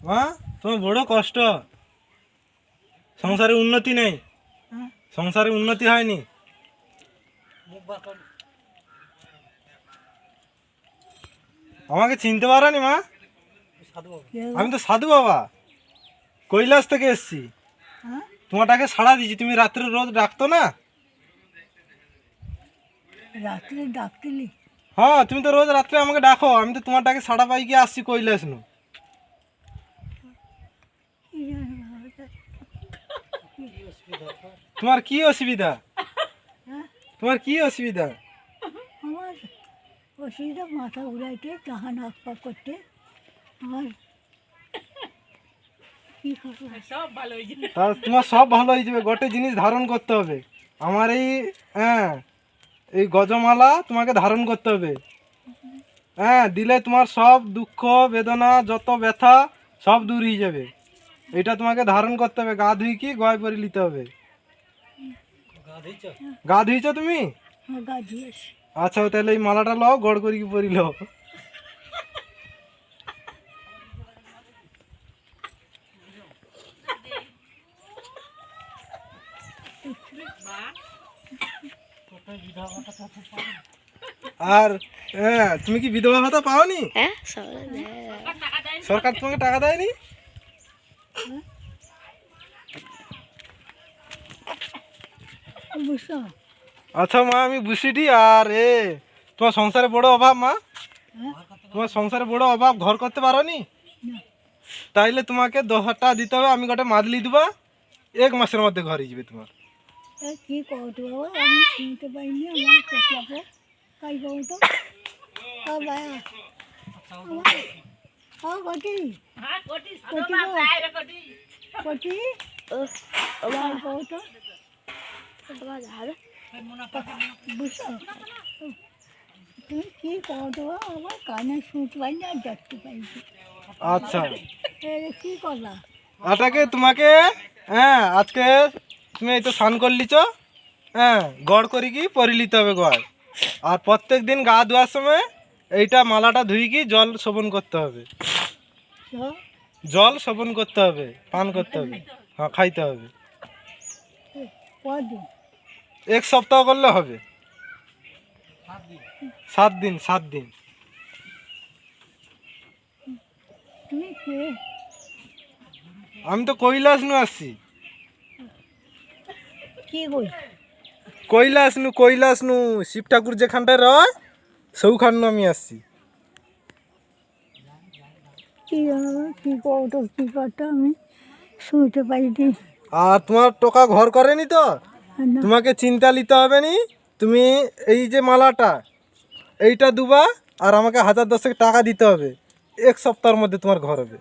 মা তোমার বড় কষ্ট, সংসারে উন্নতি নেই, সংসারে উন্নতি হয়নি। আমাকে চিনতে পারোনি মা? আমি তো সাধু বাবা, কৈলাস থেকে এসছি। তোমারটাকে সাড়া দিয়েছি, তুমি রাত্রে রোজ ডাকতো না? রাত্রে ডাকতিলি? হ্যাঁ, তুমি তো রোজ রাত্রে আমাকে ডাকো, আমি তো তোমারটাকে সাড়া পাই গিয়ে আসছি কৈলাস নু। তোমার কি অসুবিধা? তোমার কি অসুবিধা? আমার অসুবিধা মাথা ঘুরাইতে, ডাহান হাত পা করতে। আমার কি করবো? তা তোমার সব ভালো হয়ে যাবে, গোটে জিনিস ধারণ করতে হবে। আমার এই এই গজমালা তোমাকে ধারণ করতে হবে। দিলে তোমার সব দুঃখ বেদনা যত ব্যথা সব দূর হয়ে যাবে। এটা তোমাকে ধারণ করতে হবে, গা ধুই কি গয় পরে নিতে হবে। গা ধুইছ তুমি? গা ধুয়েছি। আচ্ছা, তাহলে এই মালাটা লও, গড় করি কি পরি লও। আর তুমি কি বিধবা ভাতা পাওনি? সরকার তোমাকে টাকা দেয়নি? আচ্ছা মা, আমি বুঝিটি। আর তোমার সংসারে বড় অভাব মা, তোমার সংসারে বড় অভাব, ঘর করতে পারোনি? তাইলে তোমাকে 10,000 টাকা দিতে হবে, আমি গোটে মাদলি দেবা, 1 মাসের মধ্যে ঘর হয়ে যাবে তোমার। কি করতো বাবা, আমি শুনতে পাইনি। আমার কতলাপো কাই করতো কটি কটি বুঝছো? তুমি কি করতো আমার কানে শুনতে পাইনি আর দেখতে পাইনি। আচ্ছা, কি করলা? এটাকে তোমাকে আজকে তুমি এই তো স্নান করলিছ, গড় করি কি পরিলিতে হবে গড়। আর প্রত্যেক দিন গা ধোয়ার সময় এইটা মালাটা ধুই কি জল শোভন করতে হবে, জল শোভন করতে হবে, পান করতে হবে, হ্যাঁ খাইতে হবে। 1 সপ্তাহ করলে হবে। 7 দিন 7 দিন। আমি তো কৈলাস নু আসছি। কি কই? কৈলাস নু শিব ঠাকুর যেখানটায় রয় সেইখান নু আমি আসছি। কি কি করতো কি করতো আমি শুনতে পাইনি। আর তোমার টোকা ঘর করেনি তো? তোমাকে চিন্তা নিতে হবে নি। তুমি এই যে মালাটা এইটা দুবা, আর আমাকে 1010 টাকা দিতে হবে। 1 সপ্তাহের মধ্যে তোমার ঘর হবে।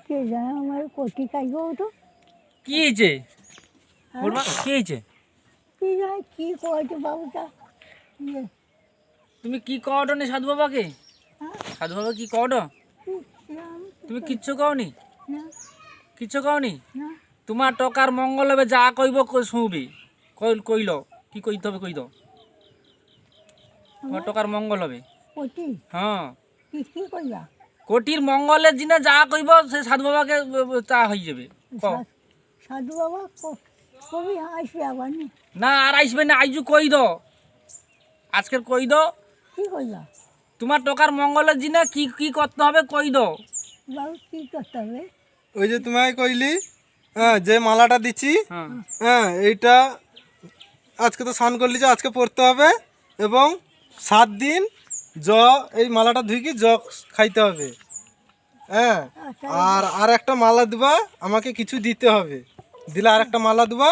কে জানে আমার কোটি কাই তো কি হয়েছে? কি হয়েছে? কি জানে কি করতো বাবুটা। তুমি কি কওটো নি সাধু বাবাকে? সাধু বাবা কি কওটো? তুমি কিচ্ছু কওনি? কিচ্ছু কওনি? তোমার টকার মঙ্গল হবে, যা কইব শুনবি। কইল কি কইতে হবে কই দাও। তোমার টকার মঙ্গল হবে। হ্যাঁ, কি কইবা? কোটির মঙ্গলের দিনে যা কইব সে সাধু বাবাকে তা হয়ে যাবে। সাধু বাবা কবি আসবে আবার না, আর আসবে না, আইজু কই দাও, আজকের কই দাও। কি কইবা? তোমার টকার মঙ্গলের দিনে কি কি করতে হবে কই দাও। বাবু কি করতে হবে? ওই যে তোমায় কইলি যে মালাটা দিচ্ছি, এইটা আজকে তো স্নান করলি, যে আজকে পড়তে হবে এবং 7 দিন এই মালাটা ধুই কি খাইতে হবে। আর একটা মালা দিবা, আমাকে কিছু দিতে হবে, দিলে আর একটা মালা দিবা।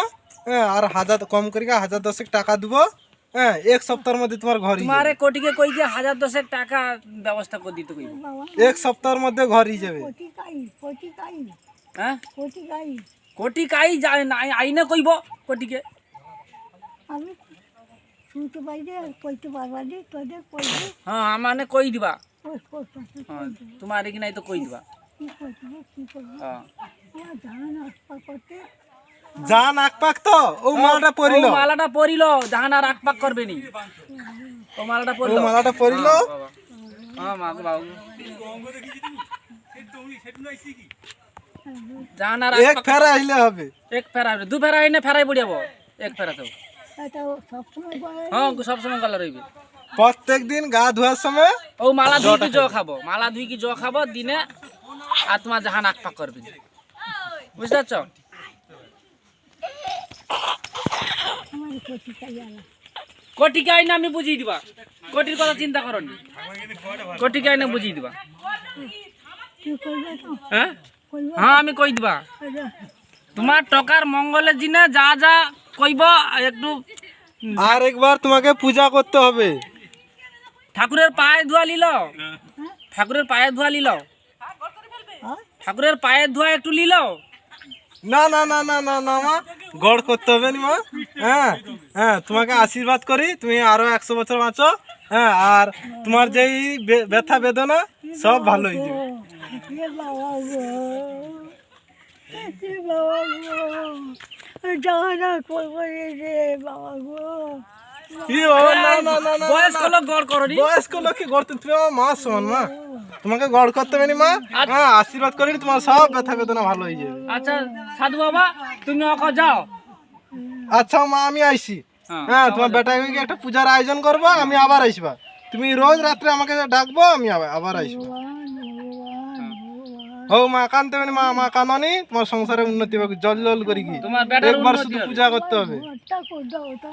আর 1000 কম করে 1010 টাকা দিব। 1 সপ্তাহের মধ্যে তোমার ঘর। তোমারে কোটিকে কই যে 1010 টাকা ব্যবস্থা করে দিতে কইব। 1 সপ্তাহের মধ্যে ঘর হয়ে যাবে। হ্যাঁ, কোটি কাই আইনে কইব কোটিকে। আমি শুনতে পাই যে কইতে পারবা নি তোদের কইবে। হ্যাঁ, মানে কই দিবা। হ্যাঁ, তোমার এখানে তো কই দিবা। কি করবো কি করবো? হ্যাঁ, জান আসপা করতে জান আকপাক তো ও মালাটা পরিল, ও মালাটা পরিল, জাহান আর আকপাক করবে নি। ও মালাটা পরিল, ও মালাটা পরিল। হ্যাঁ মা গো বাবু। জান আর এক ফেরা আইলে হবে। এক ফেরা দু ফেরা আইনে ফেরাই পড়িয়াব এক ফেরা তো এটা সবসময় করে হ্যাঁ সব সময় গলা রইবে প্রত্যেক দিন গা ধোয়ার সময় ও মালা ধুই কি জ খাবো মালা ধুই কি জ খাবো দিনে আর তোমার জাহা নাক পাক করবে বুঝতে পারছো আমার ক্ষতি চাই আলা কোটিকে আইনে আমি বুঝিয়ে দিবা কোটির কথা চিন্তা করনি কোটিকে আইনে বুঝিয়ে দিবা তুই করবে তো হ্যাঁ করবে হ্যাঁ আমি কই দিবা এটা তোমার টকার মঙ্গলের দিনে যা যা কইব একটু আর একবার তোমাকে পূজা করতে হবে। ঠাকুরের পায়ে ধোয়া লিল ঠাকুরের পায়ে ধোয়া লিল হ্যাঁ ঠাকুরের পায়ে ধোয়া একটু লিল না না না না না না মা, গড় করতে হবে না মা। হ্যাঁ হ্যাঁ, তোমাকে আশীর্বাদ করি, তুমি আরো 100 বছর বাঁচো। হ্যাঁ, আর তোমার যেই ব্যথা বেদনা সব ভালো হয়ে যাবে। এ বাবা গো এ বাবা গো জানা করবো রে বাবা গো কি ও, না না না না, বয়স্ক লোক গড় করনি বয়স্ক লোককে গড় তুমি আমার মা সমান মা, তোমাকে গড় করতে হবে না মা। হ্যাঁ, আশীর্বাদ করি, তোমার সব ব্যথা বেদনা ভালো হয়ে যাবে। আচ্ছা সাধু বাবা তুমি ওকে যাও আচ্ছা মা, আমি আইছি। হ্যাঁ, তোমার বেটাকে একটা পূজার আয়োজন করবো, আমি আবার আসবা। তুমি রোজ রাত্রে আমাকে ডাকবো, আমি আবার আসবো। ও মা, কানতে হবে না মা, মা কাননি, তোমার সংসারে উন্নতি হবে। জল জল করি কি তোমার বেটার একবার উন্নতি শুধু হবে। পূজা করতে হবে, ঘরটা করে দাও তো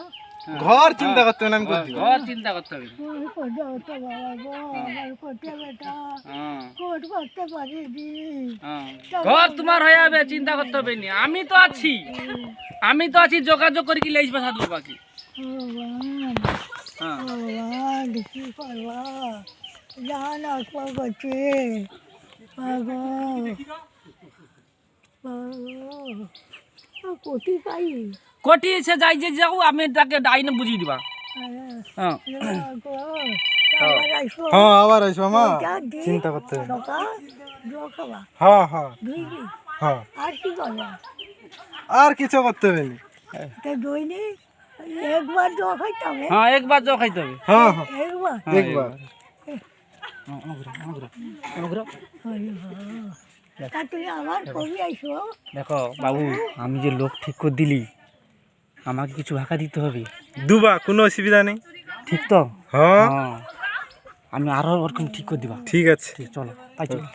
ঘর চিন্তা করতে হবে না, আমি করে দিব। ঘর চিন্তা করতে হবে করে দাও তো বাবা গো আমার করতে বেটা হ্যাঁ, কোট করতে পারিনি হ্যাঁ। ঘর তোমার হয়ে যাবে, চিন্তা করতে হবে না। আমি তো আছি, আমি তো আছি, যোগাযোগ করে কি লেইসবা সাধু বাবাকে। ভগবান হ্যাঁ ভগবান কি করবা জান আকবা করছে বাবা বাবা কোটি পাই কোটি সে যাই যে যাও, আমি তাকে ডাইনে বুঝিয়ে দিবা। হ্যাঁ হ্যাঁ, আবার আসবা মা, চিন্তা করতে হবে। সকাল জল খাবা হ্যাঁ হ্যাঁ ধুইবি হ্যাঁ, আর কি করবা আর কিছু করতে হবে না। তা দইনি একবার জল খাইতাম হ্যাঁ একবার যাও খাইতে হবে। হ্যাঁ হ্যাঁ, একবার একবার। তা তুই আমার কবি আইসো দেখো বাবু, আমি যে লোক ঠিক করে দিলি, আমাকে কিছু ভাকা দিতে হবে, দুবা, কোনো অসুবিধা নেই। ঠিক তো? হ্যাঁ হ্যাঁ, আমি আরো ওরকম ঠিক করে দিবা। ঠিক আছে। চলো তাই চলো।